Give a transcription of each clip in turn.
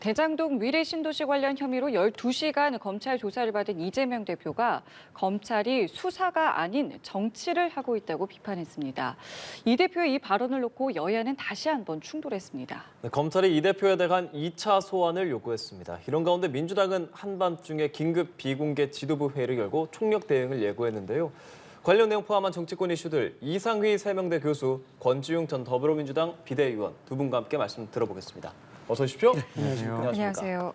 대장동 위례 신도시 관련 혐의로 12시간 검찰 조사를 받은 이재명 대표가 검찰이 수사가 아닌 정치를 하고 있다고 비판했습니다. 이 대표의 이 발언을 놓고 여야는 다시 한번 충돌했습니다. 네, 검찰이 이 대표에 대한 2차 소환을 요구했습니다. 이런 가운데 민주당은 한밤중에 긴급 비공개 지도부 회의를 열고 총력 대응을 예고했는데요. 관련 내용 포함한 정치권 이슈들 이상휘 세명대 교수, 권지웅 전 더불어민주당 비대위원 두 분과 함께 말씀 들어보겠습니다. 어서 오십시오. 네, 안녕하세요.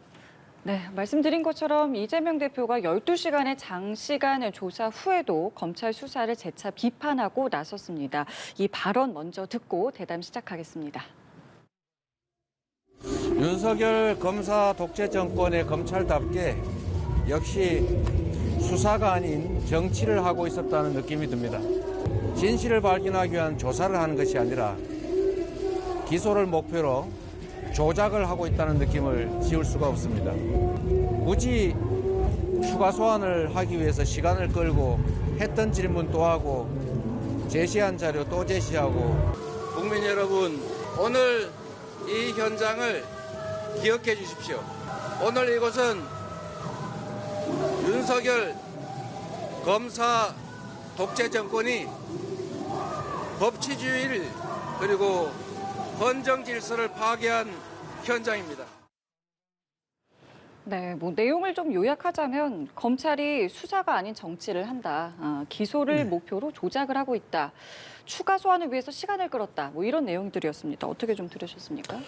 네, 말씀드린 것처럼 이재명 대표가 12시간의 장시간 조사 후에도 검찰 수사를 재차 비판하고 나섰습니다. 이 발언 먼저 듣고 대담 시작하겠습니다. 윤석열 검사 독재 정권의 검찰답게 역시 수사가 아닌 정치를 하고 있었다는 느낌이 듭니다. 진실을 발견하기 위한 조사를 하는 것이 아니라 기소를 목표로 조작을 하고 있다는 느낌을 지울 수가 없습니다. 굳이 추가 소환을 하기 위해서 시간을 끌고 했던 질문 또 하고 제시한 자료 또 제시하고 국민 여러분, 오늘 이 현장을 기억해 주십시오. 오늘 이곳은 윤석열 검사 독재 정권이 법치주의를 그리고 헌정 질서를 파괴한 현장입니다. 네, 내용을 좀 요약하자면 검찰이 수사가 아닌 정치를 한다. 기소를 목표로 조작을 하고 있다. 추가 소환을 위해서 시간을 끌었다. 이런 내용들이었습니다. 어떻게 좀 들으셨습니까?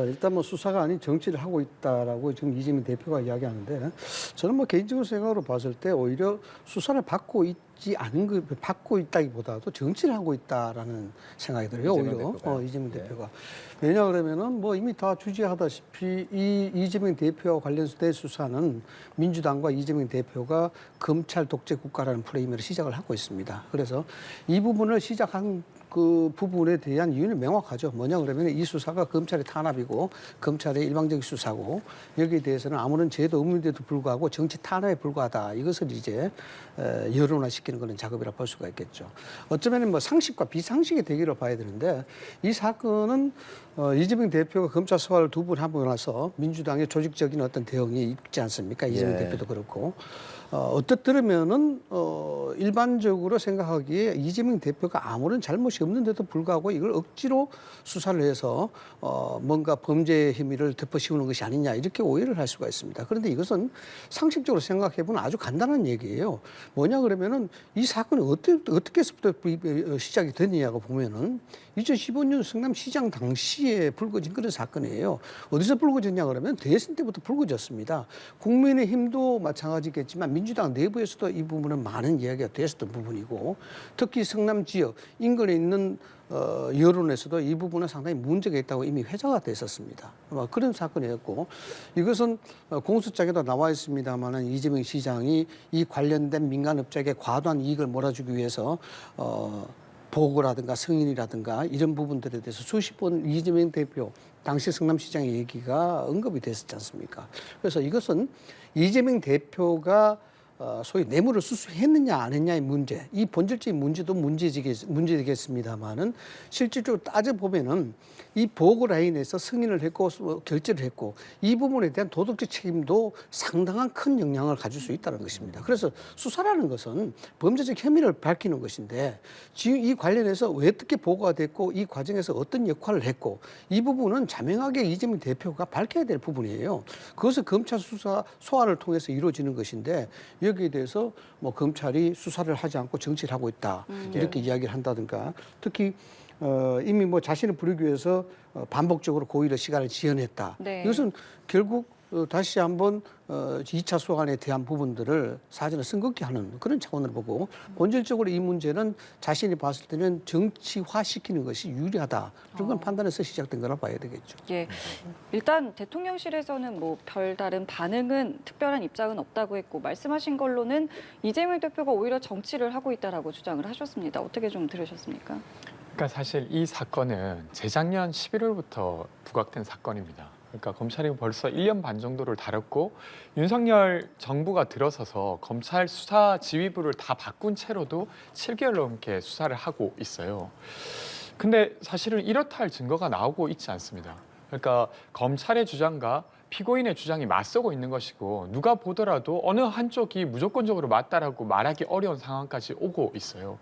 일단 수사가 아닌 정치를 하고 있다라고 지금 이재명 대표가 이야기하는데 저는 개인적으로 생각으로 봤을 때 오히려 수사를 받고 있지 않은 그 받고 있다기보다도 정치를 하고 있다라는 생각이 들어요. 오히려 이재명 대표가. 왜냐 그러면은 이미 다 주지하다시피 이 이재명 대표와 관련된 수사는 민주당과 이재명 대표가 검찰 독재 국가라는 프레임으로 시작을 하고 있습니다. 그래서 이 부분을 시작한 그 부분에 대한 이유는 명확하죠. 뭐냐 그러면 이 수사가 검찰의 탄압이고 검찰의 일방적인 수사고 여기에 대해서는 아무런 죄도 없는데도 불구하고 정치 탄압에 불과하다. 이것을 이제 여론화시키는 그런 작업이라 볼 수가 있겠죠. 어쩌면 상식과 비상식의 대결을 봐야 되는데 이 사건은 이재명 대표가 검찰 수사를 두 번 하고 나서 민주당의 조직적인 어떤 대응이 있지 않습니까? 이재명 대표도 그렇고. 어떻 들으면은 일반적으로 생각하기에 이재명 대표가 아무런 잘못이 없는데도 불구하고 이걸 억지로 수사를 해서 뭔가 범죄 혐의를 덮어씌우는 것이 아니냐 이렇게 오해를 할 수가 있습니다. 그런데 이것은 상식적으로 생각해 보면 아주 간단한 얘기예요. 뭐냐 그러면은 이 사건이 어떻게서부터 시작이 됐느냐고 보면은 2015년 성남시장 당시에 불거진 그런 사건이에요. 어디서 불거졌냐 그러면 대선 때부터 불거졌습니다. 국민의힘도 마찬가지겠지만 민주당 내부에서도 이 부분은 많은 이야기가 됐었던 부분이고 특히 성남 지역 인근에 있는 여론에서도 이 부분은 상당히 문제가 있다고 이미 회자가 됐었습니다. 그런 사건이었고 이것은 공소장에도 나와 있습니다만 이재명 시장이 이 관련된 민간업자에게 과도한 이익을 몰아주기 위해서 보고라든가 승인이라든가 이런 부분들에 대해서 수십 번 이재명 대표 당시 성남시장의 얘기가 언급이 됐었지 않습니까? 그래서 이것은 이재명 대표가 소위 뇌물을 수수했느냐 안 했냐의 문제, 이 본질적인 문제도 문제되겠습니다만은 실질적으로 따져보면은 이 보고 라인에서 승인을 했고 결재를 했고 이 부분에 대한 도덕적 책임도 상당한 큰 영향을 가질 수 있다는 것입니다. 그래서 수사라는 것은 범죄적 혐의를 밝히는 것인데 지금 이 관련해서 왜 어떻게 보고가 됐고 이 과정에서 어떤 역할을 했고 이 부분은 자명하게 이재명 대표가 밝혀야 될 부분이에요. 그것을 검찰 수사 소환을 통해서 이루어지는 것인데 여기에 대해서 검찰이 수사를 하지 않고 정치를 하고 있다 이렇게 이야기를 한다든가 특히 이미 자신을 부르기 위해서 반복적으로 고의로 시간을 지연했다. 네. 이것은 결국 다시 한번 2차 소환에 대한 부분들을 사전에 선긋게 하는 그런 차원으로 보고 본질적으로 이 문제는 자신이 봤을 때는 정치화시키는 것이 유리하다. 그런 건 판단해서 시작된 거라 봐야 되겠죠. 예, 일단 대통령실에서는 별다른 반응은 특별한 입장은 없다고 했고 말씀하신 걸로는 이재명 대표가 오히려 정치를 하고 있다라고 주장을 하셨습니다. 어떻게 좀 들으셨습니까? 그러니까 사실 이 사건은 재작년 11월부터 부각된 사건입니다. 그러니까 검찰이 벌써 1년 반 정도를 다뤘고 윤석열 정부가 들어서서 검찰 수사 지휘부를 다 바꾼 채로도 7개월 넘게 수사를 하고 있어요. 근데 사실은 이렇다 할 증거가 나오고 있지 않습니다. 그러니까 검찰의 주장과 피고인의 주장이 맞서고 있는 것이고 누가 보더라도 어느 한쪽이 무조건적으로 맞다라고 말하기 어려운 상황까지 오고 있어요.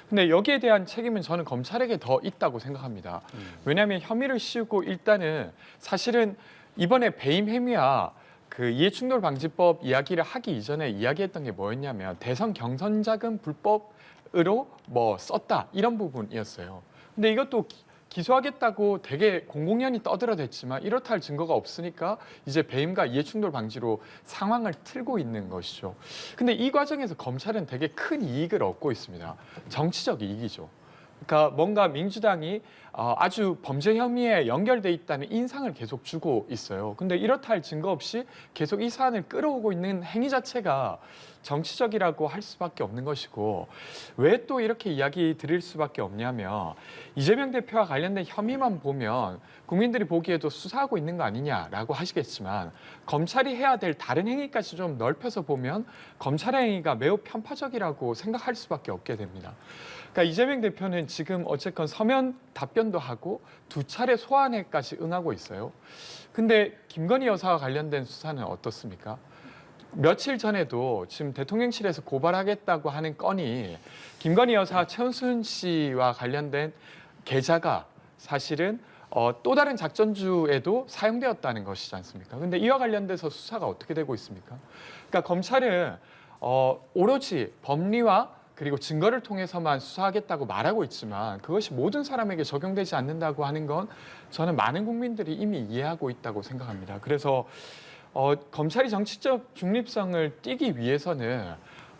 근데 여기에 대한 책임은 저는 검찰에게 더 있다고 생각합니다. 왜냐하면 혐의를 씌우고 일단은 사실은 이번에 배임 행위와 그 이해충돌방지법 이야기를 하기 이전에 이야기했던 게 뭐였냐면 대선 경선 자금 불법으로 뭐 썼다 이런 부분이었어요. 근데 이것도 기소하겠다고 되게 공공연히 떠들어댔지만 이렇다 할 증거가 없으니까 이제 배임과 이해충돌 방지로 상황을 틀고 있는 것이죠. 근데 이 과정에서 검찰은 되게 큰 이익을 얻고 있습니다. 정치적 이익이죠. 그러니까 뭔가 민주당이 아주 범죄 혐의에 연결돼 있다는 인상을 계속 주고 있어요. 근데 이렇다 할 증거 없이 계속 이 사안을 끌어오고 있는 행위 자체가 정치적이라고 할 수밖에 없는 것이고 왜 또 이렇게 이야기 드릴 수밖에 없냐면 이재명 대표와 관련된 혐의만 보면 국민들이 보기에도 수사하고 있는 거 아니냐라고 하시겠지만 검찰이 해야 될 다른 행위까지 좀 넓혀서 보면 검찰의 행위가 매우 편파적이라고 생각할 수밖에 없게 됩니다. 그러니까 이재명 대표는 지금 어쨌건 서면 답변도 하고 2차례 소환에까지 응하고 있어요. 근데 김건희 여사와 관련된 수사는 어떻습니까? 며칠 전에도 지금 대통령실에서 고발하겠다고 하는 건이 김건희 여사 최은순 씨와 관련된 계좌가 사실은 또 다른 작전주에도 사용되었다는 것이지 않습니까? 근데 이와 관련돼서 수사가 어떻게 되고 있습니까? 그러니까 검찰은 오로지 법리와 그리고 증거를 통해서만 수사하겠다고 말하고 있지만 그것이 모든 사람에게 적용되지 않는다고 하는 건 저는 많은 국민들이 이미 이해하고 있다고 생각합니다. 그래서 검찰이 정치적 중립성을 띠기 위해서는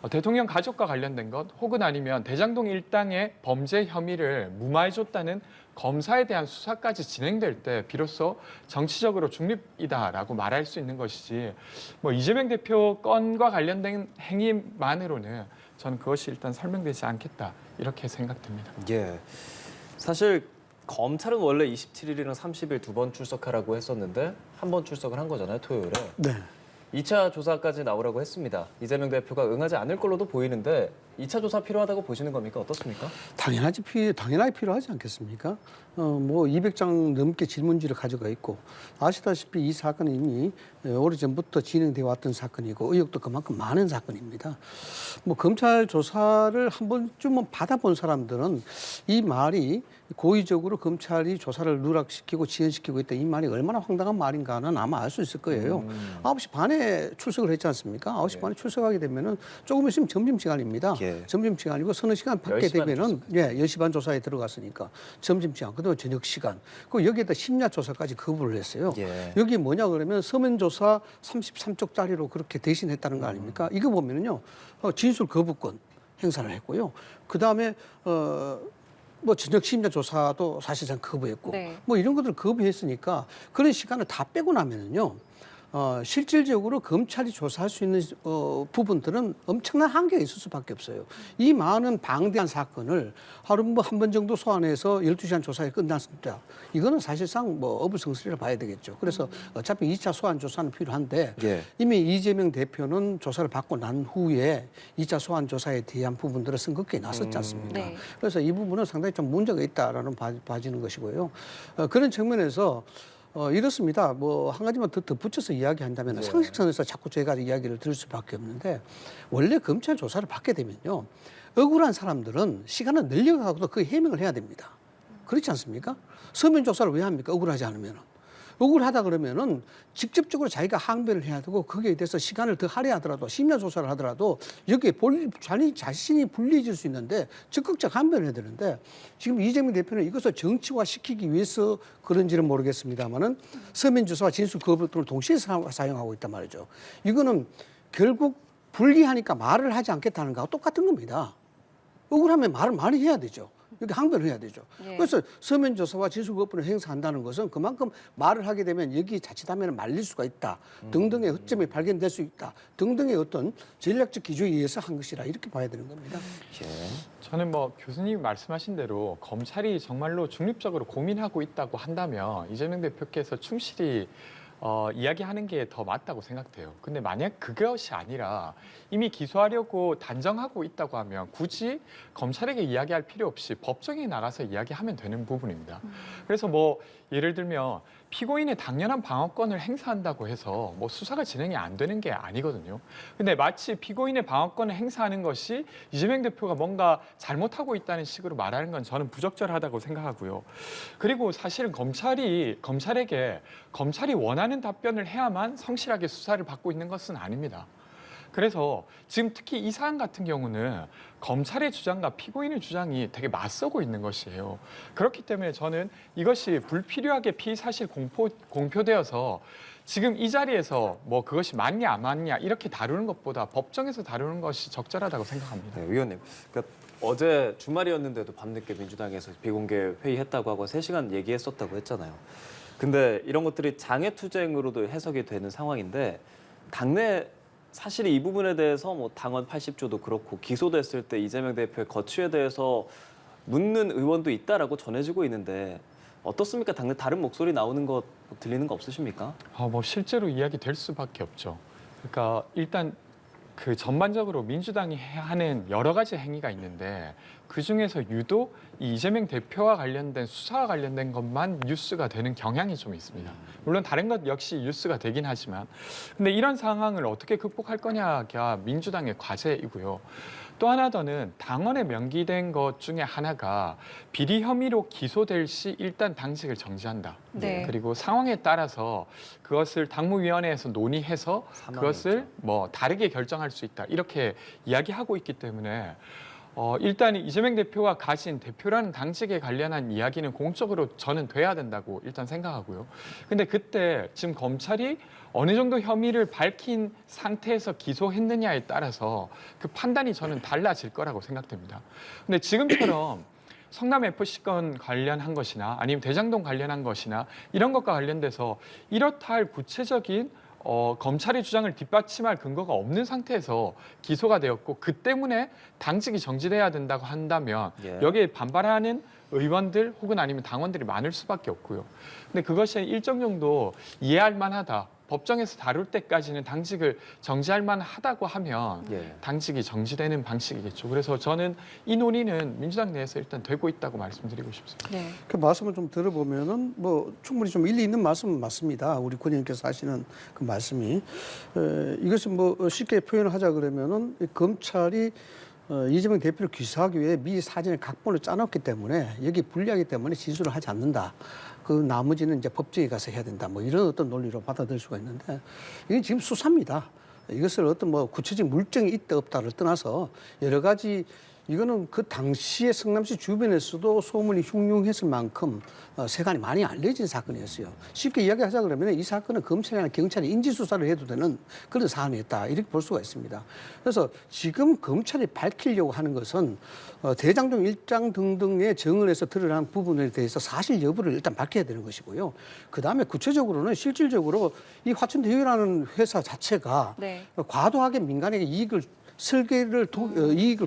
대통령 가족과 관련된 것 혹은 아니면 대장동 일당의 범죄 혐의를 무마해줬다는 검사에 대한 수사까지 진행될 때 비로소 정치적으로 중립이다라고 말할 수 있는 것이지 뭐 이재명 대표 건과 관련된 행위만으로는 저는 그것이 일단 설명되지 않겠다 이렇게 생각됩니다. 예. 사실 검찰은 원래 27일이랑 30일 2번 출석하라고 했었는데 한 번 출석을 한 거잖아요, 토요일에. 네. 2차 조사까지 나오라고 했습니다. 이재명 대표가 응하지 않을 걸로도 보이는데 2차 조사 필요하다고 보시는 겁니까? 어떻습니까? 당연하게 필요하지 않겠습니까? 뭐 200장 넘게 질문지를 가져가 있고 아시다시피 이 사건은 이미 오래전부터 진행되어 왔던 사건이고 의혹도 그만큼 많은 사건입니다. 뭐 검찰 조사를 한 번쯤은 받아본 사람들은 이 말이 고의적으로 검찰이 조사를 누락시키고 지연시키고 있다 이 말이 얼마나 황당한 말인가는 아마 알 수 있을 거예요. 9시 반에 출석을 했지 않습니까? 9시 반에 출석하게 되면은 조금 있으면 점심시간입니다. 점심시간이고 서너 시간 밖에 되면은 10시 반 조사에 들어갔으니까 점심시간 그다음에 저녁시간 그리고 여기에다 심야 조사까지 거부를 했어요. 여기 뭐냐 그러면 서면 조사 33쪽짜리로 그렇게 대신했다는 거 아닙니까? 이거 보면은요 진술 거부권 행사를 했고요. 그다음에 뭐 저녁 심야 조사도 사실상 거부했고 뭐 이런 것들을 거부했으니까 그런 시간을 다 빼고 나면은요 실질적으로 검찰이 조사할 수 있는 부분들은 엄청난 한계가 있을 수밖에 없어요. 이 많은 방대한 사건을 하루 뭐 한 번 정도 소환해서 12시간 조사에 끝났습니다. 이거는 사실상 뭐 어불성설이라 봐야 되겠죠. 그래서 어차피 2차 소환 조사는 필요한데 이미 이재명 대표는 조사를 받고 난 후에 2차 소환 조사에 대한 부분들을 선긋기에 나섰지 않습니까? 그래서 이 부분은 상당히 좀 문제가 있다라는 봐지는 것이고요. 그런 측면에서 이렇습니다. 뭐 한 가지만 더 덧붙여서 이야기한다면 상식선에서 자꾸 제가 이야기를 들을 수밖에 없는데 원래 검찰 조사를 받게 되면요 억울한 사람들은 시간을 늘려가고도 그 해명을 해야 됩니다. 그렇지 않습니까? 서면 조사를 왜 합니까? 억울하지 않으면. 억울하다 그러면은 직접적으로 자기가 항변을 해야 되고 거기에 대해서 시간을 더 할애하더라도 심야 조사를 하더라도 여기에 자신이 불리해질 수 있는데 적극적 항변을 해야 되는데 지금 이재명 대표는 이것을 정치화시키기 위해서 그런지는 모르겠습니다만은 서면 조사와 진술 거부를 동시에 사용하고 있단 말이죠. 이거는 결국 불리하니까 말을 하지 않겠다는 거하고 똑같은 겁니다. 억울하면 말을 많이 해야 되죠. 이렇게 항변을 해야 되죠. 그래서 서면 조사와 진술 거부를 행사한다는 것은 그만큼 말을 하게 되면 여기 자칫하면 말릴 수가 있다. 등등의 허점이 발견될 수 있다. 등등의 어떤 전략적 기조에 의해서 한 것이라 이렇게 봐야 되는 겁니다. 저는 뭐 교수님이 말씀하신 대로 검찰이 정말로 중립적으로 고민하고 있다고 한다면 이재명 대표께서 충실히 이야기하는 게 더 맞다고 생각돼요. 근데 만약 그것이 아니라 이미 기소하려고 단정하고 있다고 하면 굳이 검찰에게 이야기할 필요 없이 법정에 나가서 이야기하면 되는 부분입니다. 그래서 뭐 예를 들면 피고인의 당연한 방어권을 행사한다고 해서 뭐 수사가 진행이 안 되는 게 아니거든요. 근데 마치 피고인의 방어권을 행사하는 것이 이재명 대표가 뭔가 잘못하고 있다는 식으로 말하는 건 저는 부적절하다고 생각하고요. 그리고 사실은 검찰에게 검찰이 원하는 답변을 해야만 성실하게 수사를 받고 있는 것은 아닙니다. 그래서 지금 특히 이 사안 같은 경우는 검찰의 주장과 피고인의 주장이 되게 맞서고 있는 것이에요. 그렇기 때문에 저는 이것이 불필요하게 피의사실 공표되어서 지금 이 자리에서 뭐 그것이 맞냐 안 맞냐 이렇게 다루는 것보다 법정에서 다루는 것이 적절하다고 생각합니다. 네, 의원님. 그러니까 어제 주말이었는데도 밤늦게 민주당에서 비공개 회의했다고 하고 3시간 얘기했었다고 했잖아요. 근데 이런 것들이 장외투쟁으로도 해석이 되는 상황인데 당내 사실 이 부분에 대해서 뭐 당원 80조도 그렇고 기소됐을 때 이재명 대표의 거취에 대해서 묻는 의원도 있다라고 전해지고 있는데 어떻습니까? 당내 다른 목소리 나오는 거 들리는 거 없으십니까? 뭐 실제로 이야기될 수밖에 없죠. 그러니까 일단 그 전반적으로 민주당이 하는 여러 가지 행위가 있는데 그 중에서 유독 이 이재명 대표와 관련된 수사와 관련된 것만 뉴스가 되는 경향이 좀 있습니다. 물론 다른 것 역시 뉴스가 되긴 하지만 근데 이런 상황을 어떻게 극복할 거냐가 민주당의 과제이고요. 또 하나 더는 당원에 명기된 것 중에 하나가 비리 혐의로 기소될 시 일단 당직을 정지한다. 네. 그리고 상황에 따라서 그것을 당무위원회에서 논의해서 그것을 뭐 다르게 결정할 수 있다. 이렇게 이야기하고 있기 때문에 일단 이재명 대표가 가진 대표라는 당직에 관련한 이야기는 공적으로 저는 돼야 된다고 일단 생각하고요. 근데 그때 지금 검찰이 어느 정도 혐의를 밝힌 상태에서 기소했느냐에 따라서 그 판단이 저는 달라질 거라고 생각됩니다. 근데 지금처럼 성남FC 건 관련한 것이나 아니면 대장동 관련한 것이나 이런 것과 관련돼서 이렇다 할 구체적인 검찰의 주장을 뒷받침할 근거가 없는 상태에서 기소가 되었고 그 때문에 당직이 정지돼야 된다고 한다면 여기에 반발하는 의원들 혹은 아니면 당원들이 많을 수밖에 없고요. 근데 그것이 일정 정도 이해할 만하다. 법정에서 다룰 때까지는 당직을 정지할 만하다고 하면 당직이 정지되는 방식이겠죠. 그래서 저는 이 논의는 민주당 내에서 일단 되고 있다고 말씀드리고 싶습니다. 네. 그 말씀을 좀 들어보면은 뭐 충분히 좀 일리 있는 말씀은 맞습니다. 우리 군인께서 하시는 그 말씀이 이것은 뭐 쉽게 표현을 하자 그러면은 검찰이 이재명 대표를 기소하기 위해 미 사전에 각본을 짜놨기 때문에 여기 불리하기 때문에 진술을 하지 않는다. 그 나머지는 이제 법정에 가서 해야 된다. 뭐 이런 어떤 논리로 받아들일 수가 있는데 이게 지금 수사입니다. 이것을 어떤 뭐 구체적 물증이 있다 없다를 떠나서 여러 가지 이거는 그 당시에 성남시 주변에서도 소문이 흉흉했을 만큼 세간이 많이 알려진 사건이었어요. 쉽게 이야기하자 그러면 이 사건은 검찰이나 경찰이 인지수사를 해도 되는 그런 사안이었다. 이렇게 볼 수가 있습니다. 그래서 지금 검찰이 밝히려고 하는 것은 대장동 일장 등등의 정언에서 드러난 부분에 대해서 사실 여부를 일단 밝혀야 되는 것이고요. 그다음에 구체적으로는 실질적으로 이 화천대유라는 회사 자체가 과도하게 민간에게 이익을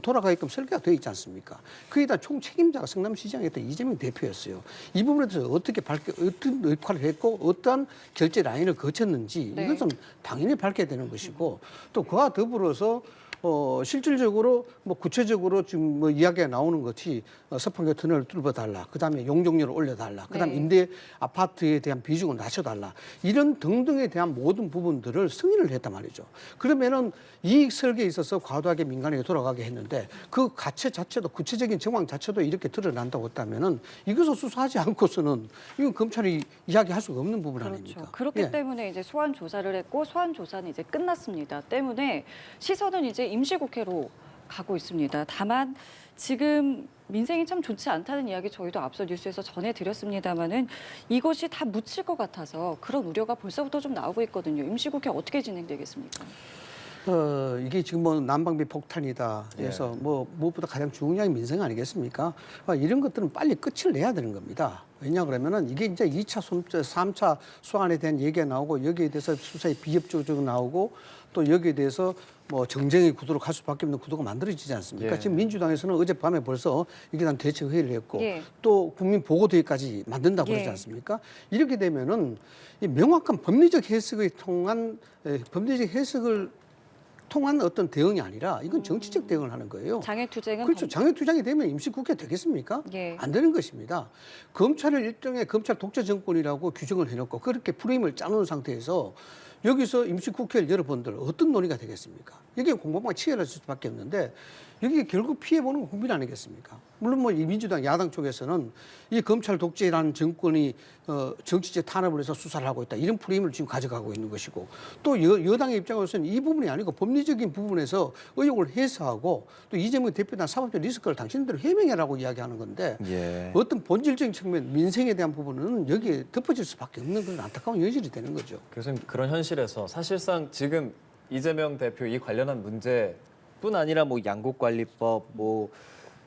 돌아가게끔 설계가 되어 있지 않습니까? 그에 다 총 책임자가 성남시장이었던 이재명 대표였어요. 이 부분에 대해서 어떤 역할을 했고 어떠한 결제 라인을 거쳤는지 이것은 당연히 밝혀야 되는 것이고 또 그와 더불어서 실질적으로 뭐 구체적으로 지금 뭐 이야기가 나오는 것이 서판교 터널을 뚫어달라. 그다음에 용적률을 올려달라. 그다음에 임대 아파트에 대한 비중을 낮춰달라. 이런 등등에 대한 모든 부분들을 승인을 했단 말이죠. 그러면은 이익 설계에 있어서 과도하게 민간에게 돌아가게 했는데 그 가치 자체도 구체적인 정황 자체도 이렇게 드러난다고 했다면은 이것을 수사하지 않고서는 이건 검찰이 이야기할 수가 없는 부분 아닙니까? 그렇기 때문에 이제 소환 조사를 했고 소환 조사는 이제 끝났습니다. 때문에 시선은 이제 임시국회로 가고 있습니다. 다만 지금 민생이 참 좋지 않다는 이야기 저희도 앞서 뉴스에서 전해드렸습니다마는 이것이 다 묻힐 것 같아서 그런 우려가 벌써부터 좀 나오고 있거든요. 임시국회 어떻게 진행되겠습니까? 이게 지금 뭐 난방비 폭탄이다. 그래서 뭐 무엇보다 가장 중요한 민생 아니겠습니까? 이런 것들은 빨리 끝을 내야 되는 겁니다. 왜냐 그러면은 이게 이제 2차, 3차 소환에 대한 얘기가 나오고 여기에 대해서 수사의 비협조적으로 나오고 또 여기에 대해서 뭐 정쟁의 구도로 갈 수밖에 없는 구도가 만들어지지 않습니까? 지금 민주당에서는 어젯밤에 벌써 이게 난 대책 회의를 했고 또 국민 보고대회까지 만든다고 그러지 않습니까? 이렇게 되면은 이 명확한 법리적 해석을 통한 법리적 해석을 통한 어떤 대응이 아니라 이건 정치적 대응을 하는 거예요. 장외투쟁은 그렇죠. 장외투쟁이 되면 임시국회 되겠습니까? 예. 안 되는 것입니다. 검찰을 일종의 검찰 독재 정권이라고 규정을 해놓고 그렇게 프레임을 짜놓은 상태에서 여기서 임시국회를 여러분들 어떤 논의가 되겠습니까? 여기에 공방만 치열해질 수밖에 없는데 여기 결국 피해보는 건 국민 아니겠습니까? 물론 뭐 이 민주당 야당 쪽에서는 이 검찰 독재라는 정권이 정치적 탄압을 해서 수사를 하고 있다 이런 프레임을 지금 가져가고 있는 것이고 또 여당의 입장으로서는 이 부분이 아니고 법리적인 부분에서 의혹을 해소하고 또 이재명 대표에 대한 사법적 리스크를 당신들은 해명해라고 이야기하는 건데 예. 어떤 본질적인 측면 민생에 대한 부분은 여기에 덮어질 수밖에 없는 그런 안타까운 현실이 되는 거죠. 교수님, 그런 현실에서 사실상 지금 이재명 대표 이 관련한 문제뿐 아니라 뭐 양국관리법, 뭐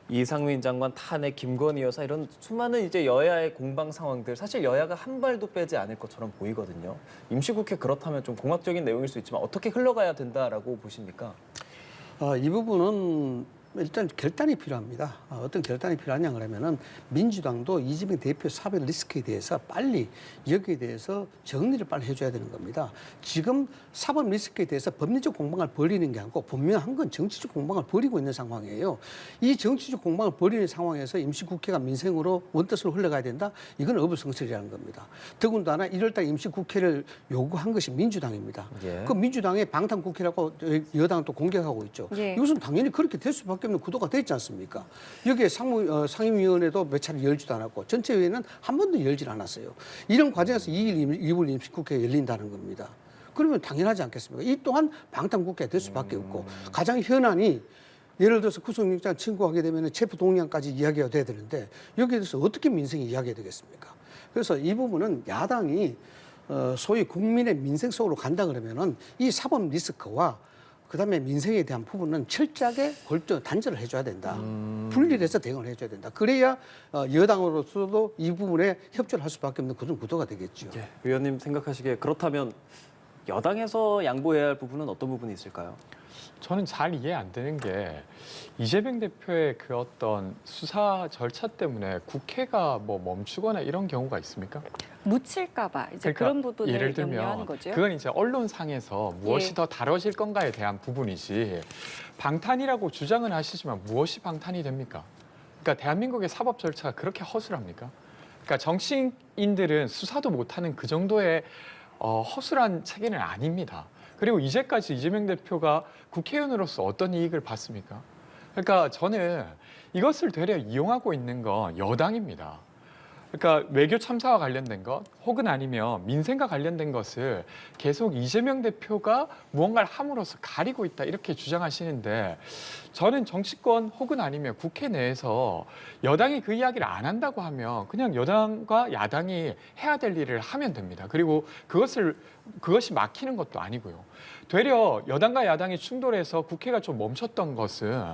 이상민 장관 탄핵, 김건희 여사 이런 수많은 이제 여야의 공방 상황들 사실 여야가 한 발도 빼지 않을 것처럼 보이거든요. 임시국회 그렇다면 좀 공학적인 내용일 수 있지만 어떻게 흘러가야 된다라고 보십니까? 이 부분은 일단 결단이 필요합니다. 어떤 결단이 필요하냐 그러면은 민주당도 이재명 대표 사법 리스크에 대해서 빨리 여기에 대해서 정리를 빨리 해줘야 되는 겁니다. 지금 사법 리스크에 대해서 법리적 공방을 벌이는 게 아니고 분명한 건 정치적 공방을 벌이고 있는 상황이에요. 이 정치적 공방을 벌이는 상황에서 임시국회가 민생으로 원뜻으로 흘러가야 된다? 이건 어불성설이라는 겁니다. 더군다나 1월달 임시국회를 요구한 것이 민주당입니다. 예. 그 민주당의 방탄국회라고 여당은 또 공격하고 있죠. 예. 이것은 당연히 그렇게 될 수밖에 없는 구도가 됐지 않습니까? 여기에 상임위원회도 몇 차례 열지도 않았고 전체회의는 한 번도 열질 않았어요. 이런 과정에서 2일 2부 임시국회가 열린다는 겁니다. 그러면 당연하지 않겠습니까? 이 또한 방탄국회가 될 수밖에 없고 가장 현안이 예를 들어서 구속영장 청구하게 되면 체포동의안까지 이야기가 돼야 되는데 여기에 대해서 어떻게 민생이 이야기가 되겠습니까? 그래서 이 부분은 야당이 소위 국민의 민생 속으로 간다 그러면은 이 사법 리스크와 그다음에 민생에 대한 부분은 철저하게 단절을 해줘야 된다. 분리를 해서 대응을 해줘야 된다. 그래야 여당으로서도 이 부분에 협조를 할 수밖에 없는 그런 구도가 되겠죠. 예. 의원님 생각하시기에 그렇다면 여당에서 양보해야 할 부분은 어떤 부분이 있을까요? 저는 잘 이해 안 되는 게 이재명 대표의 그 어떤 수사 절차 때문에 국회가 뭐 멈추거나 이런 경우가 있습니까? 묻힐까봐 이제 그러니까 그런 부분을 예를 염려하는 들면 거죠. 그건 이제 언론상에서 무엇이 예. 더 다뤄질 건가에 대한 부분이지 방탄이라고 주장은 하시지만 무엇이 방탄이 됩니까? 그러니까 대한민국의 사법 절차가 그렇게 허술합니까? 그러니까 정치인들은 수사도 못하는 그 정도의 허술한 체계는 아닙니다. 그리고 이제까지 이재명 대표가 국회의원으로서 어떤 이익을 봤습니까? 그러니까 저는 이것을 되려 이용하고 있는 건 여당입니다. 그러니까 외교 참사와 관련된 것 혹은 아니면 민생과 관련된 것을 계속 이재명 대표가 무언가를 함으로써 가리고 있다 이렇게 주장하시는데 저는 정치권 혹은 아니면 국회 내에서 여당이 그 이야기를 안 한다고 하면 그냥 여당과 야당이 해야 될 일을 하면 됩니다. 그리고 그것이 막히는 것도 아니고요. 되려 여당과 야당이 충돌해서 국회가 좀 멈췄던 것은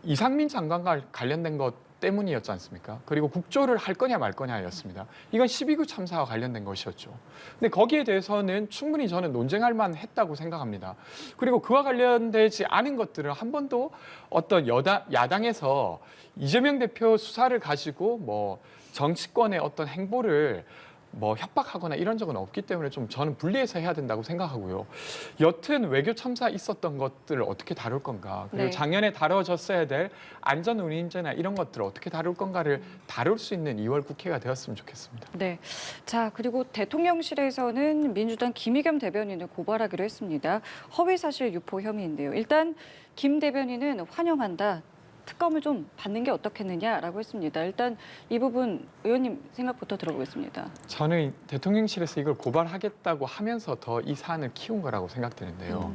이상민 장관과 관련된 것 때문이었지 않습니까? 그리고 국조를 할 거냐 말 거냐였습니다. 이건 12구 참사와 관련된 것이었죠. 근데 거기에 대해서는 충분히 저는 논쟁할 만했다고 생각합니다. 그리고 그와 관련되지 않은 것들은 한 번도 어떤 야당에서 이재명 대표 수사를 가지고 뭐 정치권의 어떤 행보를 뭐 협박하거나 이런 적은 없기 때문에 좀 저는 분리해서 해야 된다고 생각하고요. 여튼 외교 참사 있었던 것들을 어떻게 다룰 건가, 그리고 네. 작년에 다뤄졌어야 될 안전운임제나 이런 것들을 어떻게 다룰 건가를 다룰 수 있는 2월 국회가 되었으면 좋겠습니다. 네. 자, 그리고 대통령실에서는 민주당 김의겸 대변인을 고발하기로 했습니다. 허위사실 유포 혐의인데요. 일단 김 대변인은 환영한다. 특검을 좀 받는 게 어떻겠느냐라고 했습니다. 일단 이 부분 의원님 생각부터 들어보겠습니다. 저는 대통령실에서 이걸 고발하겠다고 하면서 더 이 사안을 키운 거라고 생각되는데요.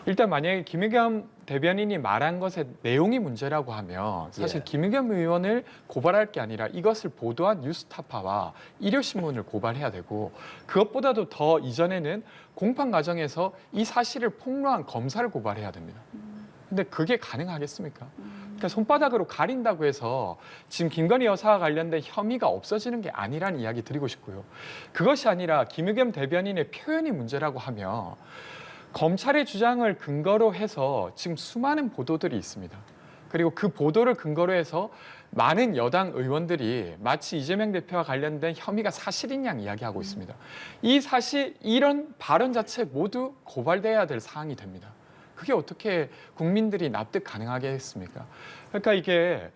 일단 만약에 김의겸 대변인이 말한 것의 내용이 문제라고 하면 사실 예. 김의겸 의원을 고발할 게 아니라 이것을 보도한 뉴스타파와 일요신문을 고발해야 되고 그것보다도 더 이전에는 공판 과정에서 이 사실을 폭로한 검사를 고발해야 됩니다. 근데 그게 가능하겠습니까? 그러니까 손바닥으로 가린다고 해서 지금 김건희 여사와 관련된 혐의가 없어지는 게 아니라는 이야기 드리고 싶고요. 그것이 아니라 김의겸 대변인의 표현이 문제라고 하면 검찰의 주장을 근거로 해서 지금 수많은 보도들이 있습니다. 그리고 그 보도를 근거로 해서 많은 여당 의원들이 마치 이재명 대표와 관련된 혐의가 사실인 양 이야기하고 있습니다. 이런 발언 자체 모두 고발돼야 될 사항이 됩니다. 그게 어떻게 국민들이 납득 가능하겠습니까? 그러니까 이게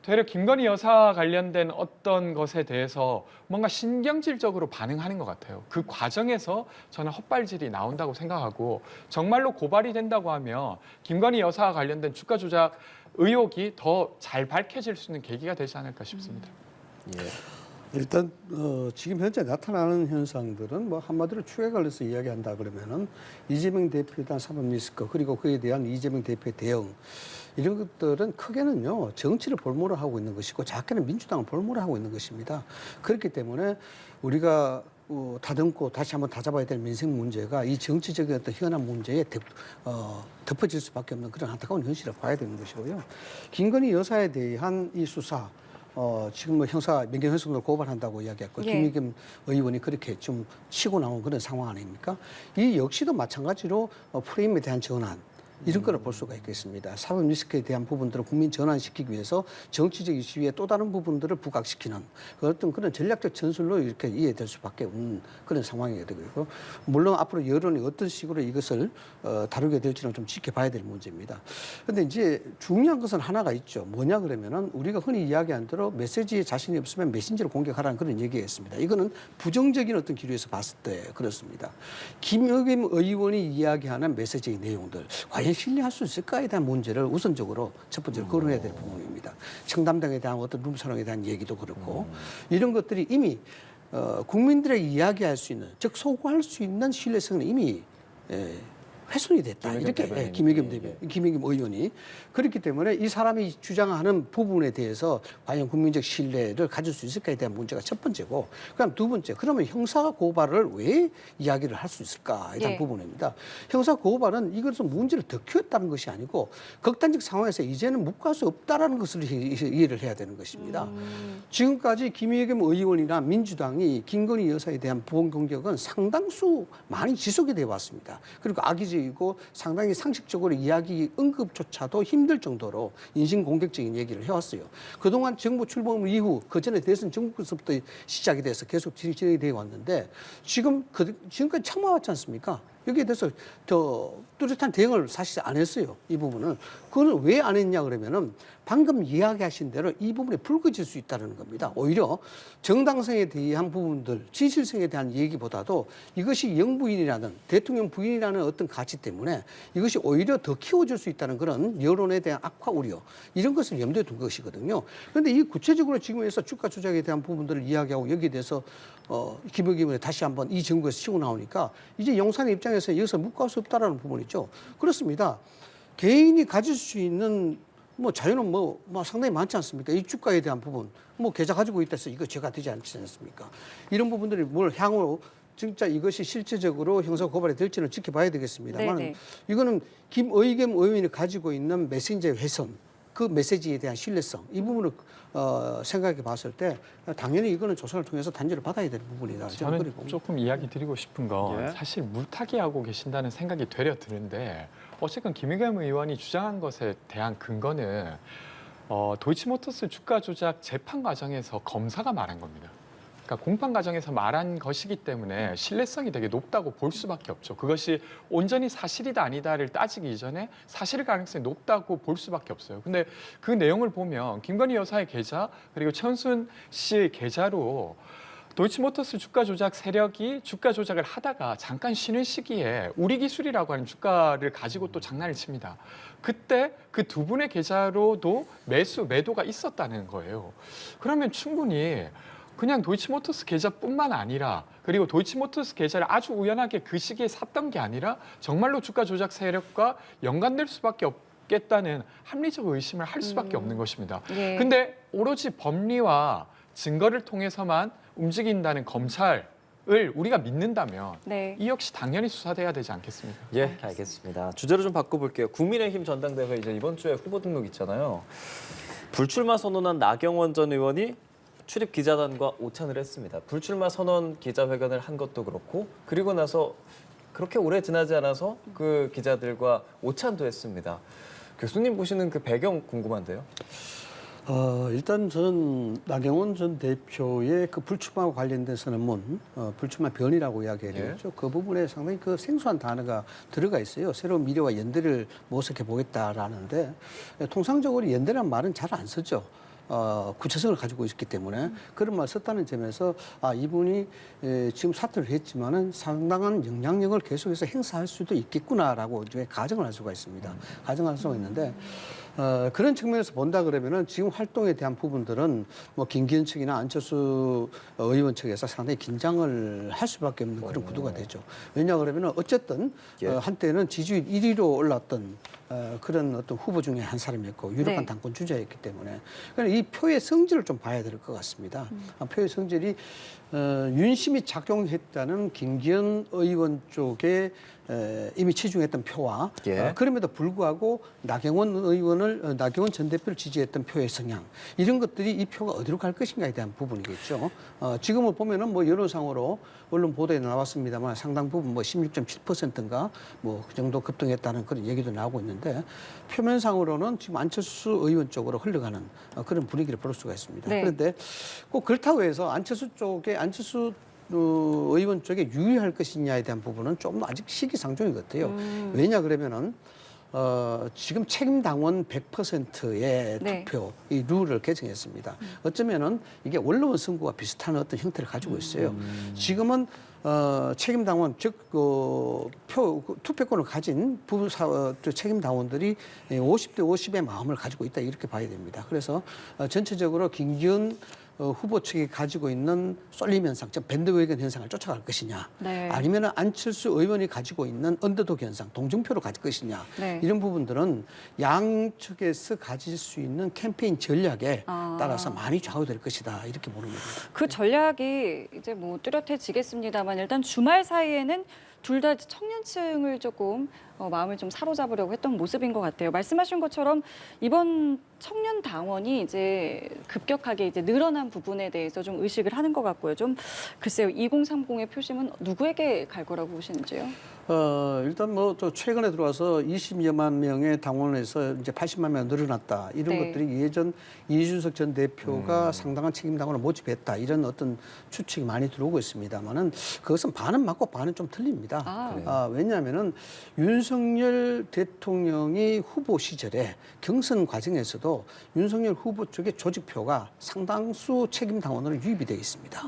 되려 김건희 여사와 관련된 어떤 것에 대해서 뭔가 신경질적으로 반응하는 것 같아요. 그 과정에서 저는 헛발질이 나온다고 생각하고 정말로 고발이 된다고 하면 김건희 여사와 관련된 주가 조작 의혹이 더 잘 밝혀질 수 있는 계기가 되지 않을까 싶습니다. 예. 일단 지금 현재 나타나는 현상들은 뭐 한마디로 추에 관해서 이야기한다 그러면은 이재명 대표에 대한 사법 리스크 그리고 그에 대한 이재명 대표의 대응 이런 것들은 크게는요 정치를 볼모로 하고 있는 것이고 작게는 민주당을 볼모로 하고 있는 것입니다. 그렇기 때문에 우리가 다듬고 다시 한번 다잡아야 될 민생 문제가 이 정치적인 어떤 현안 문제에 덮어질 수밖에 없는 그런 안타까운 현실을 봐야 되는 것이고요. 김건희 여사에 대한 이 수사 지금 뭐 형사 명예훼손으로 고발한다고 이야기했고 예. 김의겸 의원이 그렇게 좀 치고 나온 그런 상황 아닙니까? 이 역시도 마찬가지로 프레임에 대한 전환 이런 거를 볼 수가 있겠습니다. 사법 리스크에 대한 부분들을 국민 전환시키기 위해서 정치적 이슈에 또 다른 부분들을 부각시키는 어떤 그런 전략적 전술로 이렇게 이해될 수밖에 없는 그런 상황이 되고 물론 앞으로 여론이 어떤 식으로 이것을 다루게 될지는 좀 지켜봐야 될 문제입니다. 그런데 이제 중요한 것은 하나가 있죠. 뭐냐 그러면은 우리가 흔히 이야기한 대로 메시지에 자신이 없으면 메신저를 공격하라는 그런 얘기였습니다. 이거는 부정적인 어떤 기류에서 봤을 때 그렇습니다. 김의겸 의원이 이야기하는 메시지의 내용들 과연 신뢰할 수 있을까에 대한 문제를 우선적으로 첫 번째로 거론해야 될 부분입니다. 청담당에 대한 어떤 룸사롱에 대한 얘기도 그렇고 이런 것들이 이미 국민들에게 이야기할 수 있는 즉 소구할 수 있는 신뢰성은 이미 훼손이 됐다. 이렇게 김의겸 의원이 그렇기 때문에 이 사람이 주장하는 부분에 대해서 과연 국민적 신뢰를 가질 수 있을까에 대한 문제가 첫 번째고 그다음 두 번째 그러면 형사 고발을 왜 이야기를 할 수 있을까에 대한 예. 부분입니다. 형사 고발은 이것은 문제를 더 키웠다는 것이 아니고 극단적 상황에서 이제는 묵과할 수 없다라는 것을 이해를 해야 되는 것입니다. 지금까지 김의겸 의원이나 민주당이 김건희 여사에 대한 부원 공격은 상당수 많이 지속이 되어 왔습니다. 그리고 악의적이고 상당히 상식적으로 이야기 언급조차도 힘들 정도로 인신공격적인 얘기를 해왔어요. 그동안 정부 출범 이후 그전에 대선 정부서부터 시작이 돼서 계속 진행이 되어 왔는데 지금까지 참아왔지 않습니까? 여기에 대해서 더 뚜렷한 대응을 사실 안 했어요. 이 부분은. 그걸 왜 안 했냐 그러면은 방금 이야기하신 대로 이 부분에 불거질 수 있다는 겁니다. 오히려 정당성에 대한 부분들, 진실성에 대한 얘기보다도 이것이 영부인이라는 대통령 부인이라는 어떤 가치 때문에 이것이 오히려 더 키워질 수 있다는 그런 여론에 대한 악화 우려 이런 것을 염두에 둔 것이거든요. 그런데 이 구체적으로 지금에서 주가 조작에 대한 부분들을 이야기하고 여기에 대해서 김의겸이 다시 한번 이 정부에서 치고 나오니까 이제 용산의 입장에서 여기서 묵과할 수 없다라는 부분이죠. 그렇습니다. 개인이 가질 수 있는 뭐 자유는 뭐 상당히 많지 않습니까? 이 주가에 대한 부분, 뭐 계좌 가지고 있다 해서 이거 죄가 되지 않지 않습니까? 이런 부분들이 뭘 향후 진짜 이것이 실질적으로 형사 고발이 될지는 지켜봐야 되겠습니다만 네네. 이거는 김의겸 의원이 가지고 있는 메신저의 훼손, 그 메시지에 대한 신뢰성 이 부분을 생각해 봤을 때 당연히 이거는 조사를 통해서 단죄를 받아야 될 부분이다. 저는 조금 이야기 드리고 싶은 건 예. 사실 물타기하고 계신다는 생각이 되려 드는데 어쨌든 김의겸 의원이 주장한 것에 대한 근거는 도이치모터스 주가 조작 재판 과정에서 검사가 말한 겁니다. 그러니까 공판 과정에서 말한 것이기 때문에 신뢰성이 되게 높다고 볼 수밖에 없죠. 그것이 온전히 사실이다 아니다를 따지기 이전에 사실 가능성이 높다고 볼 수밖에 없어요. 근데 그 내용을 보면 김건희 여사의 계좌 그리고 최은순 씨의 계좌로 도이치모터스 주가 조작 세력이 주가 조작을 하다가 잠깐 쉬는 시기에 우리 기술이라고 하는 주가를 가지고 또 장난을 칩니다. 그때 그 두 분의 계좌로도 매도가 있었다는 거예요. 그러면 충분히 그냥 도이치모터스 계좌뿐만 아니라 그리고 도이치모터스 계좌를 아주 우연하게 그 시기에 샀던 게 아니라 정말로 주가 조작 세력과 연관될 수밖에 없겠다는 합리적 의심을 할 수밖에 없는 것입니다. 예. 근데 오로지 법리와 증거를 통해서만 움직인다는 검찰을 우리가 믿는다면 네. 이 역시 당연히 수사돼야 되지 않겠습니까? 예, 알겠습니다. 주제를 좀 바꿔볼게요. 국민의힘 전당대회 이제 이번 주에 후보 등록 있잖아요. 불출마 선언한 나경원 전 의원이 출입 기자단과 오찬을 했습니다. 불출마 선언 기자회견을 한 것도 그렇고 그리고 나서 그렇게 오래 지나지 않아서 그 기자들과 오찬도 했습니다. 교수님 보시는 그 배경 궁금한데요. 일단 저는 나경원 전 대표의 그 불출마와 관련된 선언문, 불출마 변이라고 이야기해야 되겠죠. 그 부분에 상당히 그 생소한 단어가 들어가 있어요. 새로운 미래와 연대를 모색해 보겠다라는데 통상적으로 연대란 말은 잘 안 쓰죠. 구체성을 가지고 있기 때문에 그런 말 썼다는 점에서 이분이 지금 사퇴를 했지만은 상당한 영향력을 계속해서 행사할 수도 있겠구나라고 이제 가정을 할 수가 있습니다. 가정할 수가 있는데 그런 측면에서 본다 그러면은 지금 활동에 대한 부분들은 뭐 김기현 측이나 안철수 의원 측에서 상당히 긴장을 할 수밖에 없는 그런 구도가 되죠. 왜냐 그러면은 어쨌든 한때는 지지율 1위로 올랐던 그런 어떤 후보 중에 한 사람이었고 유력한 네. 당권 주자였기 때문에 그러니까 이 표의 성질을 좀 봐야 될 것 같습니다. 표의 성질이 윤심이 작용했다는 김기현 의원 쪽에 이미 치중했던 표와 그럼에도 불구하고 나경원 전 대표를 지지했던 표의 성향 이런 것들이 이 표가 어디로 갈 것인가에 대한 부분이겠죠. 지금을 보면은 뭐 여론상으로 언론 보도에 나왔습니다만 상당 부분 뭐 16.7%인가 뭐 그 정도 급등했다는 그런 얘기도 나오고 있는데 표면상으로는 지금 안철수 의원 쪽으로 흘러가는 그런 분위기를 볼 수가 있습니다. 네. 그런데 꼭 그렇다고 해서 안철수 의원 쪽에 유리할 것이냐에 대한 부분은 좀 아직 시기상조인 것 같아요. 왜냐 그러면은 지금 책임 당원 100%의 네. 투표 이 룰을 개정했습니다. 어쩌면은 이게 원로원 선거와 비슷한 어떤 형태를 가지고 있어요. 지금은 책임 당원 즉 투표권을 가진 책임 당원들이 50대 50의 마음을 가지고 있다 이렇게 봐야 됩니다. 그래서 전체적으로 김기현 후보 측이 가지고 있는 쏠림 현상, 즉 밴드웨건 현상을 쫓아갈 것이냐, 네. 아니면 안철수 의원이 가지고 있는 언더독 현상, 동정표로 가질 것이냐, 네. 이런 부분들은 양측에서 가질 수 있는 캠페인 전략에 따라서 많이 좌우될 것이다 이렇게 보는 겁니다. 그 전략이 이제 뭐 뚜렷해지겠습니다만 일단 주말 사이에는 둘 다 청년층을 조금 마음을 좀 사로잡으려고 했던 모습인 것 같아요. 말씀하신 것처럼 이번 청년 당원이 이제 급격하게 이제 늘어난 부분에 대해서 좀 의식을 하는 것 같고요. 좀 글쎄요, 2030의 표심은 누구에게 갈 거라고 보시는지요? 일단 뭐 또 최근에 들어와서 20여만 명의 당원에서 이제 80만 명 늘어났다 이런 네. 것들이 예전 이준석 전 대표가 상당한 책임 당원을 모집했다 이런 어떤 추측이 많이 들어오고 있습니다만은 그것은 반은 맞고 반은 좀 틀립니다. 왜냐하면은 윤석열 대통령이 후보 시절에 경선 과정에서도 윤석열 후보 쪽의 조직표가 상당수 책임 당원으로 유입이 되어 있습니다.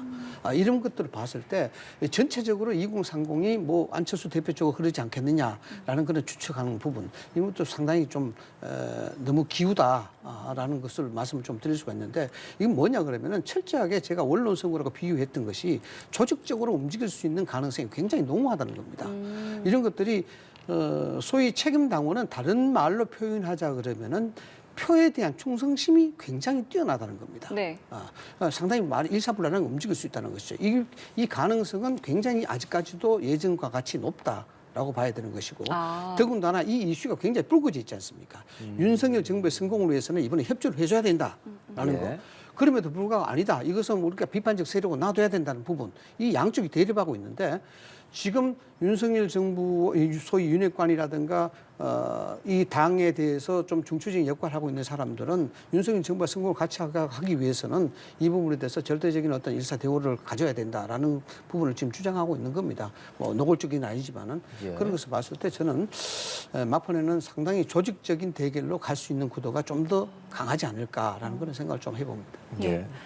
이런 것들을 봤을 때 전체적으로 2030이 뭐 안철수 대표 쪽으로 흐르지 않겠느냐라는 그런 추측하는 부분 이것도 상당히 좀 너무 기우다라는 것을 말씀을 좀 드릴 수가 있는데 이건 뭐냐 그러면은 철저하게 제가 원론 선거라고 비유했던 것이 조직적으로 움직일 수 있는 가능성이 굉장히 농후하다는 겁니다. 이런 것들이 소위 책임 당원은 다른 말로 표현하자 그러면은 표에 대한 충성심이 굉장히 뛰어나다는 겁니다. 네. 상당히 일사불란하게 움직일 수 있다는 것이죠. 이 가능성은 굉장히 아직까지도 예전과 같이 높다라고 봐야 되는 것이고 더군다나 이 이슈가 굉장히 불거져 있지 않습니까? 윤석열 정부의 성공을 위해서는 이번에 협조를 해줘야 된다라는 거. 그럼에도 불구하고 아니다. 이것은 우리가 비판적 세력으로 놔둬야 된다는 부분. 이 양쪽이 대립하고 있는데 지금 윤석열 정부 소위 윤핵관이라든가 이 당에 대해서 좀 중추적인 역할을 하고 있는 사람들은 윤석열 정부와 성공을 같이 하기 위해서는 이 부분에 대해서 절대적인 어떤 일사대오를 가져야 된다라는 부분을 지금 주장하고 있는 겁니다. 뭐 노골적인 아니지만은 그런 것을 봤을 때 저는 막판에는 상당히 조직적인 대결로 갈 수 있는 구도가 좀 더 강하지 않을까라는 그런 생각을 좀 해봅니다.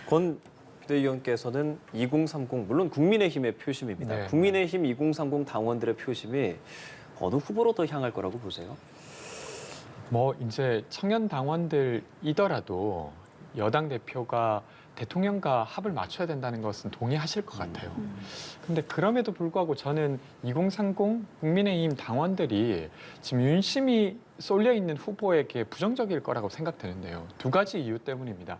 권 비대위원께서는 2030 물론 국민의힘의 표심입니다. 네. 국민의힘 2030 당원들의 표심이 어느 후보로 더 향할 거라고 보세요? 뭐 이제 청년 당원들이더라도 여당 대표가 대통령과 합을 맞춰야 된다는 것은 동의하실 것 같아요. 근데 그럼에도 불구하고 저는 2030 국민의힘 당원들이 지금 윤심이 쏠려 있는 후보에게 부정적일 거라고 생각되는데요. 두 가지 이유 때문입니다.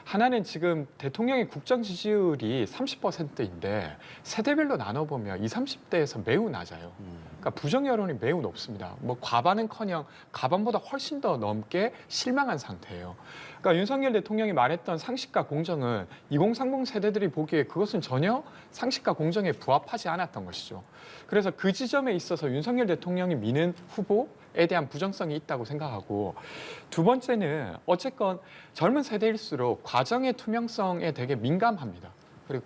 하나는 지금 대통령의 국정 지지율이 30%인데 세대별로 나눠보면 20, 30대에서 매우 낮아요. 그러니까 부정 여론이 매우 높습니다. 뭐 과반은커녕 가반보다 훨씬 더 넘게 실망한 상태예요. 그러니까 윤석열 대통령이 말했던 상식과 공정은 2030 세대들이 보기에 그것은 전혀 상식과 공정에 부합하지 않았던 것이죠. 그래서 그 지점에 있어서 윤석열 대통령이 미는 후보에 대한 부정성 필요성이 있다고 생각하고 두 번째는 어쨌건 젊은 세대일수록 과정의 투명성에 되게 민감합니다. 그리고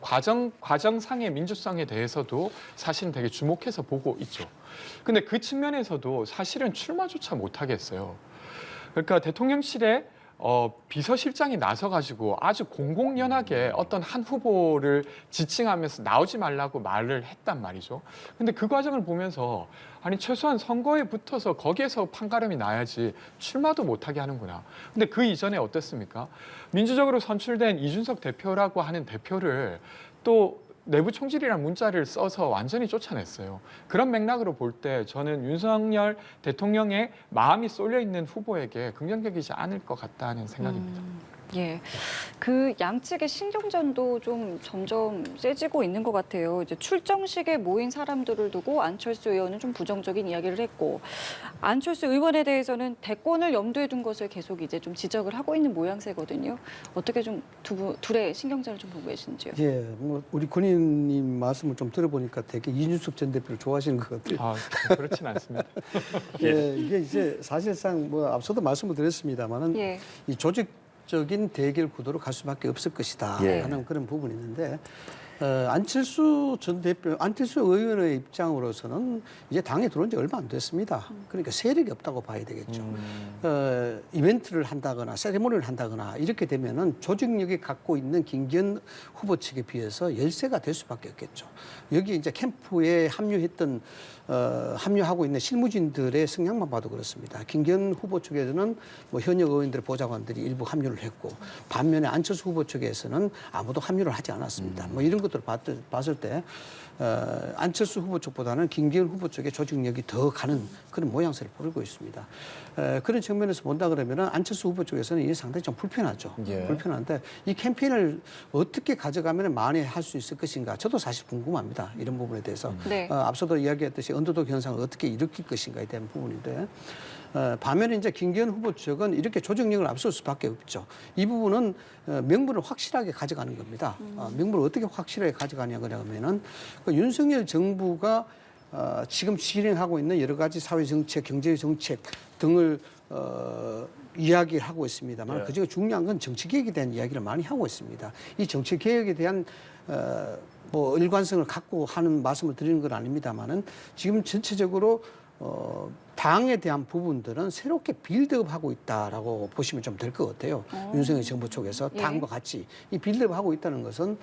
과정상의 민주성에 대해서도 사실은 되게 주목해서 보고 있죠. 근데 그 측면에서도 사실은 출마조차 못하겠어요. 그러니까 대통령실에 비서실장이 나서가지고 아주 공공연하게 어떤 한 후보를 지칭하면서 나오지 말라고 말을 했단 말이죠. 근데 그 과정을 보면서 아니 최소한 선거에 붙어서 거기에서 판가름이 나야지 출마도 못하게 하는구나. 근데 그 이전에 어땠습니까? 민주적으로 선출된 이준석 대표라고 하는 대표를 또 내부 총질이라는 문자를 써서 완전히 쫓아냈어요. 그런 맥락으로 볼 때 저는 윤석열 대통령의 마음이 쏠려 있는 후보에게 긍정적이지 않을 것 같다는 생각입니다. 예, 그 양측의 신경전도 좀 점점 세지고 있는 것 같아요. 이제 출정식에 모인 사람들을 두고 안철수 의원은 좀 부정적인 이야기를 했고, 안철수 의원에 대해서는 대권을 염두에 둔 것을 계속 이제 좀 지적을 하고 있는 모양새거든요. 어떻게 좀 둘의 신경전을 좀 보고 계신지요? 예, 뭐 우리 군인님 말씀을 좀 들어보니까 되게 이준석 전 대표를 좋아하시는 것 같아요. 아, 그렇진 않습니다. 예, 이게 이제 사실상 뭐 앞서도 말씀을 드렸습니다만은 예. 이 조직적인 대결 구도로 갈 수밖에 없을 것이다 예. 하는 그런 부분이 있는데 안철수 전 대표, 안철수 의원의 입장으로서는 이제 당에 들어온 지 얼마 안 됐습니다. 그러니까 세력이 없다고 봐야 되겠죠. 이벤트를 한다거나 세리머니를 한다거나 이렇게 되면은 조직력이 갖고 있는 김기현 후보 측에 비해서 열세가 될 수밖에 없겠죠. 여기 이제 캠프에 합류하고 있는 실무진들의 성향만 봐도 그렇습니다. 김기현 후보 측에서는 뭐 현역 의원들의 보좌관들이 일부 합류를 했고 반면에 안철수 후보 측에서는 아무도 합류를 하지 않았습니다. 뭐 이런 것들을 봤을 때 안철수 후보 쪽보다는 김기현 후보 쪽에 조직력이 더 가는 그런 모양새를 보이고 있습니다. 그런 측면에서 본다 그러면 안철수 후보 쪽에서는 이게 상당히 좀 불편하죠. 예. 불편한데 이 캠페인을 어떻게 가져가면 많이 할 수 있을 것인가 저도 사실 궁금합니다. 이런 부분에 대해서. 네. 앞서도 이야기했듯이 언더독 현상을 어떻게 일으킬 것인가에 대한 부분인데 반면에 이제 김기현 후보 측은 이렇게 조직력을 앞설 수밖에 없죠. 이 부분은 명분을 확실하게 가져가는 겁니다. 명분을 어떻게 확실하게 가져가냐 그러면은 그 윤석열 정부가 지금 실행하고 있는 여러 가지 사회 정책, 경제 정책 등을 이야기하고 있습니다만 네. 그중에 중요한 건 정치 개혁에 대한 이야기를 많이 하고 있습니다. 이 정치 개혁에 대한 뭐 일관성을 갖고 하는 말씀을 드리는 건 아닙니다만은 지금 전체적으로 당에 대한 부분들은 새롭게 빌드업하고 있다라고 보시면 좀 될 것 같아요. 윤석열 정부 쪽에서 예. 당과 같이 이 빌드업하고 있다는 것은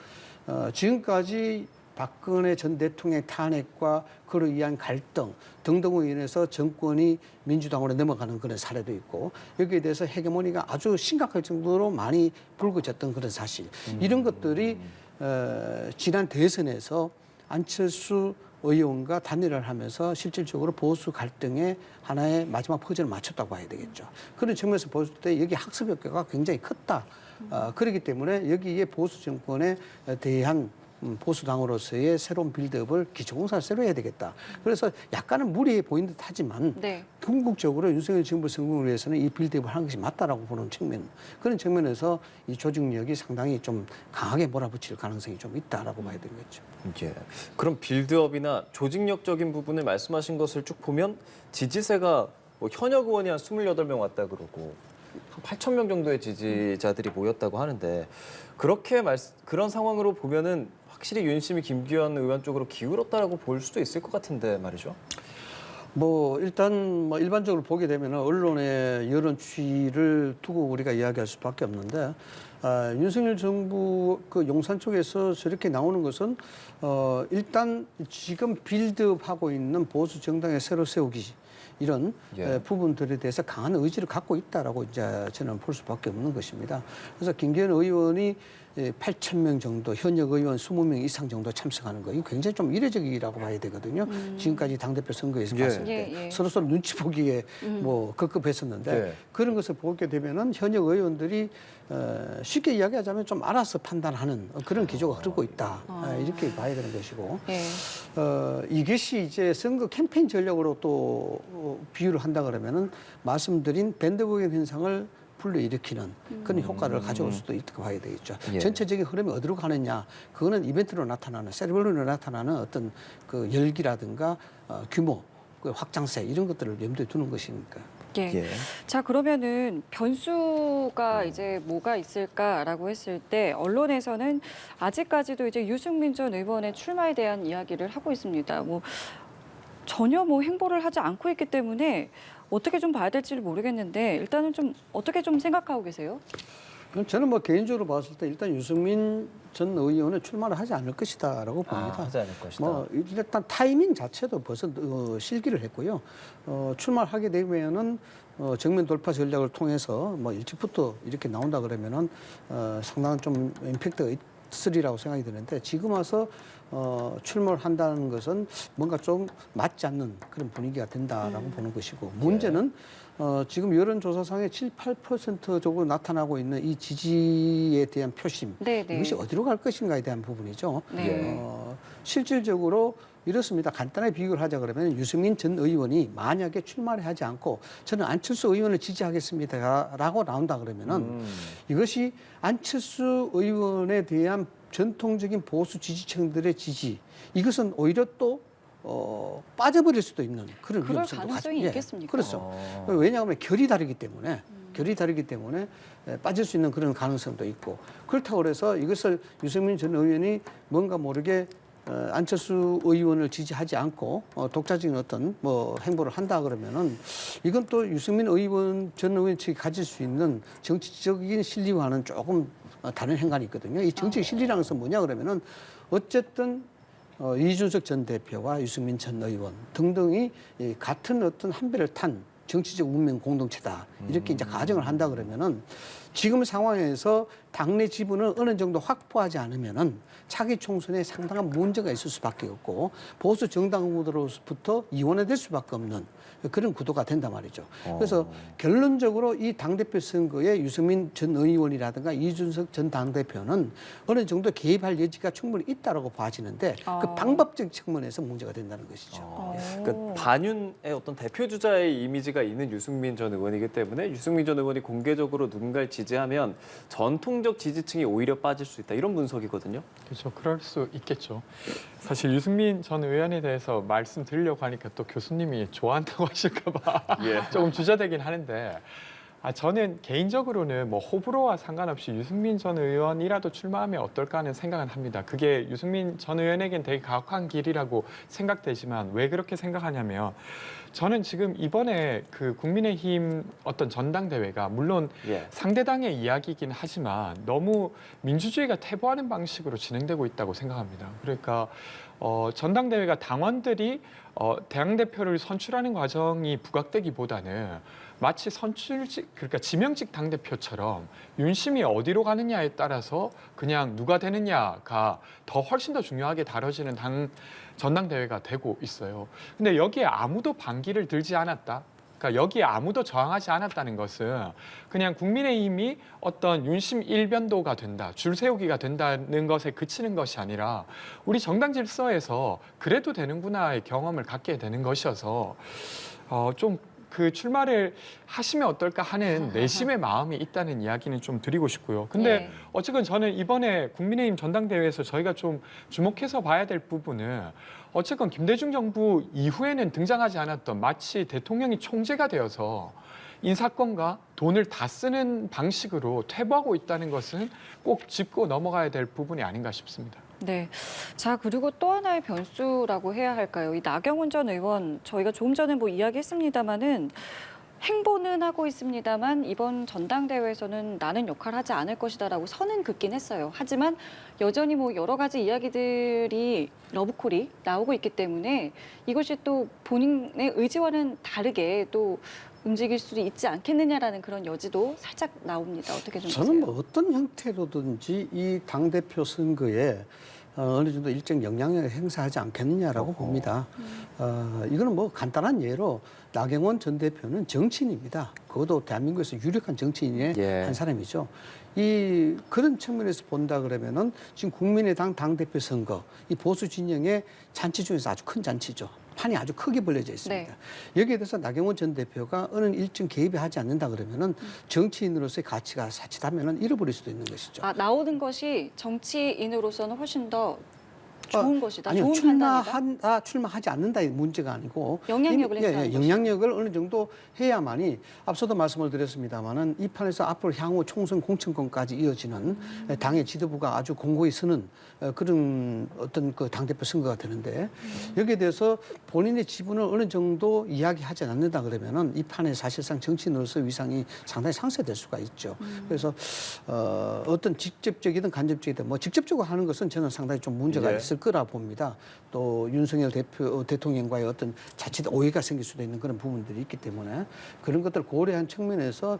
지금까지 박근혜 전 대통령의 탄핵과 그로 인한 갈등 등등으로 인해서 정권이 민주당으로 넘어가는 그런 사례도 있고 여기에 대해서 헤게모니가 아주 심각할 정도로 많이 불거졌던 그런 사실 이런 것들이 지난 대선에서 안철수 의원과 단일화를 하면서 실질적으로 보수 갈등의 하나의 마지막 퍼즐을 맞췄다고 봐야 되겠죠. 그런 측면에서 봤을 때 여기 학습 효과가 굉장히 컸다. 그렇기 때문에 여기에 보수 정권에 대한 보수당으로서의 새로운 빌드업을 기초공사를 새로 해야 되겠다. 그래서 약간은 무리해 보이는 듯 하지만 네. 궁극적으로 윤석열 정부 성공을 위해서는 이 빌드업을 하는 것이 맞다라고 보는 측면, 그런 측면에서 이 조직력이 상당히 좀 강하게 몰아붙일 가능성이 좀 있다라고 봐야 되겠죠. 예. 그럼 빌드업이나 조직력적인 부분을 말씀하신 것을 쭉 보면 지지세가 뭐 현역 의원이 한 28명 왔다 그러고 한 8,000명 정도의 지지자들이 모였다고 하는데 그런 상황으로 보면은 확실히 윤심이 김기현 의원 쪽으로 기울었다라고 볼 수도 있을 것 같은데 말이죠. 뭐 일단 뭐 일반적으로 보게 되면 언론의 여론 추이를 두고 우리가 이야기할 수밖에 없는데 윤석열 정부 그 용산 쪽에서 저렇게 나오는 것은 일단 지금 빌드업하고 있는 보수 정당의 새로 세우기 이런 예. 부분들에 대해서 강한 의지를 갖고 있다라고 이제 저는 볼 수밖에 없는 것입니다. 그래서 김기현 의원이 8,000명 정도, 현역 의원 20명 이상 정도 참석하는 거, 이거 굉장히 좀 이례적이라고 봐야 되거든요. 지금까지 당대표 선거에서 예. 봤을 때 예, 예. 서로 눈치 보기에 뭐 급급했었는데 예. 그런 것을 보게 되면은 현역 의원들이 쉽게 이야기하자면 좀 알아서 판단하는 그런 기조가 흐르고 있다. 이렇게 봐야 되는 것이고 예. 이것이 이제 선거 캠페인 전략으로 또 비유를 한다 그러면은 말씀드린 밴드웨건 현상을 불러일으키는 그런 효과를 가져올 수도 있다고 봐야 되겠죠. 예. 전체적인 흐름이 어디로 가느냐, 그거는 이벤트로 나타나는, 세리머니로 나타나는 어떤 그 열기라든가 규모, 그 확장세 이런 것들을 염두에 두는 것이니까. 예. 예. 자, 그러면은 변수가 이제 뭐가 있을까라고 했을 때 언론에서는 아직까지도 이제 유승민 전 의원의 출마에 대한 이야기를 하고 있습니다. 뭐 전혀 뭐 행보를 하지 않고 있기 때문에 어떻게 좀 봐야 될지를 모르겠는데 일단은 좀 어떻게 좀 생각하고 계세요? 저는 뭐 개인적으로 봤을 때 일단 유승민 전 의원은 출마를 하지 않을 것이다라고 봅니다. 하지 않을 것이다. 뭐 일단 타이밍 자체도 벌써 실기를 했고요. 출마를 하게 되면은 정면 돌파 전략을 통해서 뭐 일찍부터 이렇게 나온다 그러면은 상당한 좀 임팩트가 있으리라고 생각이 드는데 지금 와서 출마를 한다는 것은 뭔가 좀 맞지 않는 그런 분위기가 된다라고 보는 것이고 문제는 지금 여론조사상에 7, 8% 정도 나타나고 있는 이 지지에 대한 표심 네네. 이것이 어디로 갈 것인가에 대한 부분이죠. 네. 실질적으로 이렇습니다. 간단하게 비교를 하자 그러면 유승민 전 의원이 만약에 출마를 하지 않고 저는 안철수 의원을 지지하겠습니다라고 나온다 그러면은 이것이 안철수 의원에 대한 전통적인 보수 지지층들의 지지 이것은 오히려 또 빠져버릴 수도 있는 그런 그럴 위험성도 가능성이 가지고 있겠습니까? 그렇죠. 왜냐하면 결이 다르기 때문에 빠질 수 있는 그런 가능성도 있고 그렇다고 해서 이것을 유승민 전 의원이 뭔가 모르게 안철수 의원을 지지하지 않고 독자적인 어떤 뭐 행보를 한다 그러면은 이건 또 유승민 전 의원 측이 가질 수 있는 정치적인 실리와는 조금 다른 행간이 있거든요. 이 정치적 실리라는 것은 뭐냐 그러면은 어쨌든 이준석 전 대표와 유승민 전 의원 등등이 같은 어떤 한 배를 탄 정치적 운명 공동체다. 이렇게 이제 가정을 한다 그러면은 지금 상황에서 당내 지분을 어느 정도 확보하지 않으면은 차기 총선에 상당한 문제가 있을 수밖에 없고 보수 정당 후보로부터 이원화될 수밖에 없는 그런 구도가 된단 말이죠. 그래서 결론적으로 이 당대표 선거에 유승민 전 의원이라든가 이준석 전 당대표는 어느 정도 개입할 여지가 충분히 있다라고 봐지는데 그 방법적 측면에서 문제가 된다는 것이죠. 그러니까 반윤의 어떤 대표 주자의 이미지가 있는 유승민 전 의원이기 때문에 유승민 전 의원이 공개적으로 누군가를 지지하면 전통적 지지층이 오히려 빠질 수 있다. 이런 분석이거든요. 그렇죠. 그럴 수 있겠죠. 사실 유승민 전 의원에 대해서 말씀드리려고 하니까 또 교수님이 좋아한다고 하실까 봐 조금 주저되긴 하는데 저는 개인적으로는 뭐 호불호와 상관없이 유승민 전 의원이라도 출마하면 어떨까 하는 생각은 합니다. 그게 유승민 전 의원에겐 되게 가혹한 길이라고 생각되지만 왜 그렇게 생각하냐면 저는 지금 이번에 그 국민의힘 어떤 전당대회가 물론 상대당의 이야기이긴 하지만 너무 민주주의가 퇴보하는 방식으로 진행되고 있다고 생각합니다. 그러니까 전당대회가 당원들이 당대표를 선출하는 과정이 부각되기보다는 마치 그러니까 지명직 당대표처럼 윤심이 어디로 가느냐에 따라서 그냥 누가 되느냐가 훨씬 더 중요하게 다뤄지는 전당대회가 되고 있어요. 근데 여기에 아무도 반기를 들지 않았다. 그러니까 여기에 아무도 저항하지 않았다는 것은 그냥 국민의힘이 어떤 윤심 일변도가 된다, 줄 세우기가 된다는 것에 그치는 것이 아니라 우리 정당 질서에서 그래도 되는구나의 경험을 갖게 되는 것이어서 좀 그 출마를 하시면 어떨까 하는 내심의 마음이 있다는 이야기는 좀 드리고 싶고요. 근데 어쨌건 저는 이번에 국민의힘 전당대회에서 저희가 좀 주목해서 봐야 될 부분은 어쨌건 김대중 정부 이후에는 등장하지 않았던 마치 대통령이 총재가 되어서 인사권과 돈을 다 쓰는 방식으로 퇴보하고 있다는 것은 꼭 짚고 넘어가야 될 부분이 아닌가 싶습니다. 네. 자, 그리고 또 하나의 변수라고 해야 할까요? 이 나경원 전 의원, 저희가 조금 전에 뭐 이야기했습니다마는 행보는 하고 있습니다만 이번 전당대회에서는 나는 역할을 하지 않을 것이다라고 선은 긋긴 했어요. 하지만 여전히 뭐 여러 가지 이야기들이 러브콜이 나오고 있기 때문에 이것이 또 본인의 의지와는 다르게 또 움직일 수도 있지 않겠느냐라는 그런 여지도 살짝 나옵니다. 어떻게 좀 보세요? 저는 뭐 어떤 형태로든지 이 당대표 선거에 어느 정도 일정 영향력을 행사하지 않겠느냐라고 봅니다. 이거는 뭐 간단한 예로 나경원 전 대표는 정치인입니다. 그것도 대한민국에서 유력한 정치인의 한 사람이죠. 그런 측면에서 본다 그러면은 지금 국민의당 당대표 선거, 이 보수 진영의 잔치 중에서 아주 큰 잔치죠. 판이 아주 크게 벌려져 있습니다. 여기에 대해서 나경원 전 대표가 어느 일정 개입이 하지 않는다 그러면은 정치인으로서의 가치가 자칫하면은 잃어버릴 수도 있는 것이죠. 나오는 것이 정치인으로서는 훨씬 더 좋은 것이다. 아니요, 좋은 판단이다. 출마하지 않는다의 문제가 아니고 영향력을 행사하는 것이다. 영향력을 어느 정도 해야만이 앞서도 말씀을 드렸습니다마는 이 판에서 앞으로 향후 총선 공천권까지 이어지는 당의 지도부가 아주 공고히 서는 그런 어떤 그 당대표 선거가 되는데 여기에 대해서 본인의 지분을 어느 정도 이야기하지 않는다 그러면은 이 판에 사실상 정치인으로서 위상이 상당히 상쇄될 수가 있죠. 그래서 어떤 직접적이든 간접적이든 뭐 직접적으로 하는 것은 저는 상당히 좀 문제가 네. 있을 거라 봅니다. 또 윤석열 대통령과의 어떤 자칫 오해가 생길 수도 있는 그런 부분들이 있기 때문에 그런 것들을 고려한 측면에서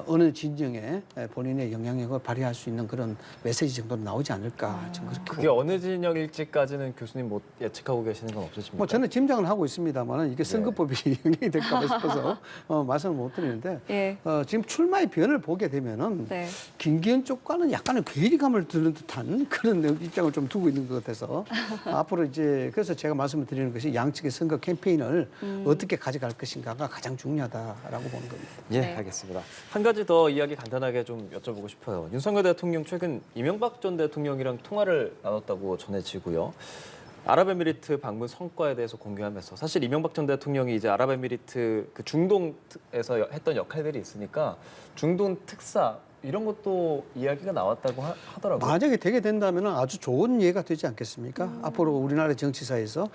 어느 진영에 본인의 영향력을 발휘할 수 있는 그런 메시지 정도는 나오지 않을까 저는 그렇게 그게 어느 진영일지까지는 교수님 뭐 예측하고 계시는 건 없으십니까? 뭐 저는 짐작을 하고 있습니다만 이게 선거법이 영향이 될까 봐 싶어서 말씀을 못 드리는데 예. 지금 출마의 변을 보게 되면은 네. 김기현 쪽과는 약간의 괴리감을 드는 듯한 그런 입장을 좀 두고 있는 것 같아서 앞으로 이제 그래서 제가 말씀을 드리는 것이 양측의 선거 캠페인을 어떻게 가져갈 것인가가 가장 중요하다라고 보는 겁니다. 예, 네. 알겠습니다. 한 가지 더 이야기 간단하게 좀 여쭤보고 싶어요. 윤석열 대통령 최근 이명박 전 대통령이랑 통화를 나눴다고 전해지고요. 아랍에미리트 방문 성과에 대해서 공개하면서 사실 이명박 전 대통령이 이제 아랍에미리트 그 중동에서 했던 역할들이 있으니까 중동 특사 이런 것도 이야기가 나왔다고 하더라고요. 만약에 되게 된다면 아주 좋은 예가 되지 않겠습니까? 앞으로 우리나라 정치사에서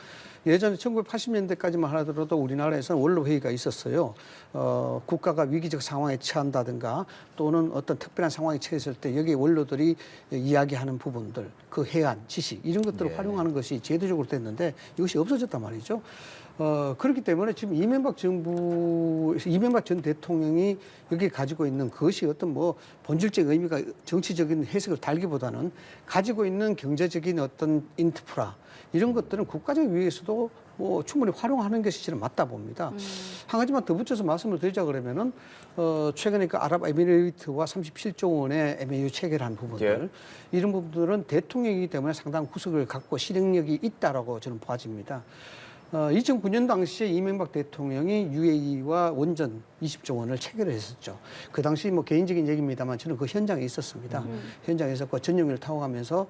예전에 1980년대까지만 하더라도 우리나라에서는 원로회의가 있었어요. 국가가 위기적 상황에 처한다든가 또는 어떤 특별한 상황에 처했을 때 여기 원로들이 이야기하는 부분들, 그 해안, 지시 이런 것들을 예. 활용하는 것이 제도적으로 됐는데 이것이 없어졌단 말이죠. 그렇기 때문에 지금 이명박 전 대통령이 여기 가지고 있는 그것이 어떤 뭐 본질적 의미가 정치적인 해석을 달기보다는 가지고 있는 경제적인 어떤 인프라 이런 것들은 국가적 위해서도 뭐 충분히 활용하는 것이 저는 맞다 봅니다. 한 가지만 더 붙여서 말씀을 드리자 그러면은 최근에 그 아랍에미리트와 37조 원의 MOU 체결한 부분들 이런 부분들은 대통령이기 때문에 상당한 구석을 갖고 실행력이 있다라고 저는 봐집니다. 2009년 당시에 이명박 대통령이 UAE와 원전 20조 원을 체결을 했었죠. 그 당시 뭐 개인적인 얘기입니다만 저는 그 현장에 있었습니다. 현장에서 그 전용기를 타고 가면서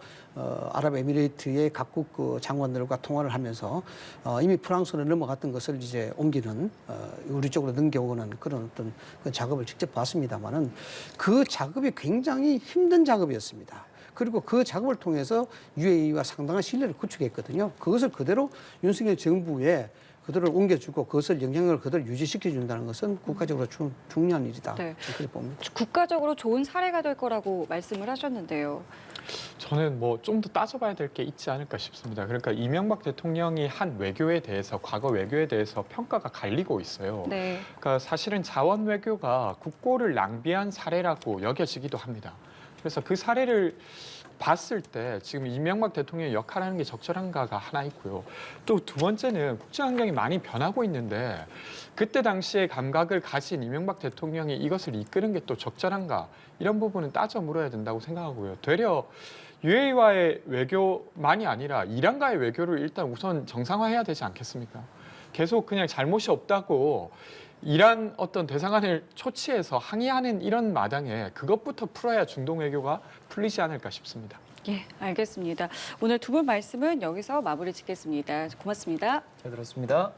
아랍에미리트의 각국 그 장관들과 통화를 하면서 이미 프랑스로 넘어갔던 것을 이제 옮기는 우리 쪽으로 넘겨오는 그런 어떤 그 작업을 직접 봤습니다만은 그 작업이 굉장히 힘든 작업이었습니다. 그리고 그 작업을 통해서 UAE와 상당한 신뢰를 구축했거든요. 그것을 그대로 윤석열 정부에 그대로 옮겨주고 그것을 영향력을 그대로 유지시켜준다는 것은 국가적으로 중요한 일이다. 네. 그렇게 봅니다. 국가적으로 좋은 사례가 될 거라고 말씀을 하셨는데요. 저는 뭐 좀 더 따져봐야 될 게 있지 않을까 싶습니다. 그러니까 이명박 대통령이 한 외교에 대해서 과거 외교에 대해서 평가가 갈리고 있어요. 네. 그러니까 사실은 자원 외교가 국고를 낭비한 사례라고 여겨지기도 합니다. 그래서 그 사례를 봤을 때 지금 이명박 대통령의 역할하는 게 적절한가가 하나 있고요. 또 두 번째는 국제 환경이 많이 변하고 있는데 그때 당시에 감각을 가진 이명박 대통령이 이것을 이끄는 게 또 적절한가 이런 부분은 따져 물어야 된다고 생각하고요. 되려 UAE와의 외교만이 아니라 이란과의 외교를 일단 우선 정상화해야 되지 않겠습니까? 계속 그냥 잘못이 없다고 이란 어떤 대상안을 초치해서 항의하는 이런 마당에 그것부터 풀어야 중동 외교가 풀리지 않을까 싶습니다. 예, 알겠습니다. 오늘 두 분 말씀은 여기서 마무리 짓겠습니다. 고맙습니다. 잘 들었습니다.